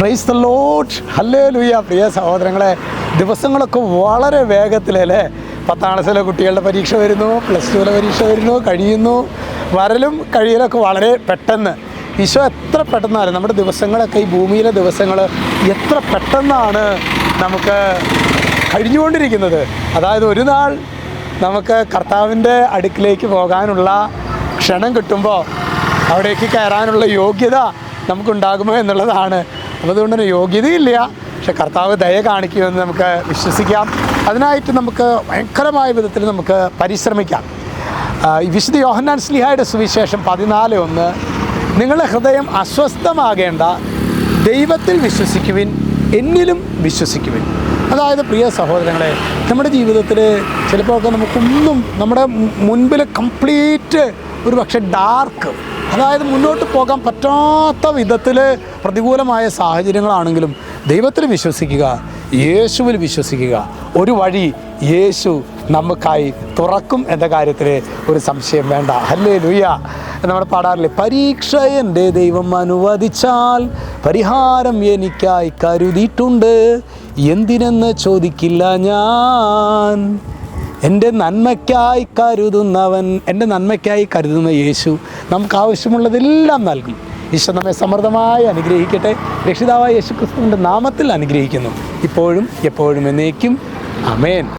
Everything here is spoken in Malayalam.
Price the lord, hallelujah. പ്രിയ സഹോദരങ്ങളെ, ദിവസങ്ങളൊക്കെ വളരെ വേഗത്തിലല്ലേ. 10ാം ക്ലാസ്സിലെ കുട്ടികളുടെ പരീക്ഷ വരുന്നു, +2 പരീക്ഷ വരുന്നു, വരലും കഴിയലൊക്കെ വളരെ പെട്ടെന്ന്. ഈശോ എത്ര പെട്ടെന്നാണ് നമ്മുടെ ദിവസങ്ങളൊക്കെ, ഈ ഭൂമിയിലെ ദിവസങ്ങൾ എത്ര പെട്ടെന്നാണ് നമുക്ക് കഴിഞ്ഞുകൊണ്ടിരിക്കുന്നത്. അതായത് ഒരു നാൾ നമുക്ക് കർത്താവിൻ്റെ അടുക്കിലേക്ക് പോകാനുള്ള ക്ഷണം കിട്ടുമ്പോൾ അവിടേക്ക് കയറാനുള്ള യോഗ്യത നമുക്കുണ്ടാകുമോ എന്നുള്ളതാണ്. അപ്പോൾ അതുകൊണ്ട് തന്നെ യോഗ്യതയില്ല, പക്ഷെ കർത്താവ് ദയ കാണിക്കുമെന്ന് നമുക്ക് വിശ്വസിക്കാം. അതിനായിട്ട് നമുക്ക് ഭയങ്കരമായ വിധത്തിൽ നമുക്ക് പരിശ്രമിക്കാം. വിശുദ്ധ യോഹന്നാൻ ശ്ലീഹായുടെ സുവിശേഷം 14:1, നിങ്ങളുടെ ഹൃദയം അസ്വസ്ഥമാകേണ്ട, ദൈവത്തിൽ വിശ്വസിക്കുവിൻ, എന്നിലും വിശ്വസിക്കുവിൻ. അതായത് പ്രിയ സഹോദരങ്ങളെ, നമ്മുടെ ജീവിതത്തിൽ ചിലപ്പോഴൊക്കെ നമുക്കൊന്നും, നമ്മുടെ മുൻപിൽ കംപ്ലീറ്റ് ഒരു പക്ഷേ ഡാർക്ക്, അതായത് മുന്നോട്ട് പോകാൻ പറ്റാത്ത വിധത്തിൽ പ്രതികൂലമായ സാഹചര്യങ്ങളാണെങ്കിലും ദൈവത്തിൽ വിശ്വസിക്കുക, യേശുവിൽ വിശ്വസിക്കുക. ഒരു വഴി യേശു നമുക്കായി തുറക്കും എന്ന കാര്യത്തിൽ ഒരു സംശയം വേണ്ട. ഹല്ലേലൂയ. നമ്മൾ പാടാറില്ലേ, പരീക്ഷ എൻ്റെ ദൈവം അനുവദിച്ചാൽ പരിഹാരം എനിക്കായി കരുതിയിട്ടുണ്ട്, എന്തിനെന്ന് ചോദിക്കില്ല ഞാൻ. എൻ്റെ നന്മയ്ക്കായി കരുതുന്ന യേശു നമുക്ക് ആവശ്യമുള്ളതെല്ലാം നൽകും. ഈശോ നമ്മെ സമൃദ്ധമായി അനുഗ്രഹിക്കട്ടെ. രക്ഷിതാവായ യേശു ക്രിസ്തുവിൻ്റെ നാമത്തിൽ അനുഗ്രഹിക്കുന്നു, ഇപ്പോഴും എപ്പോഴും എന്നേക്കും. ആമേൻ.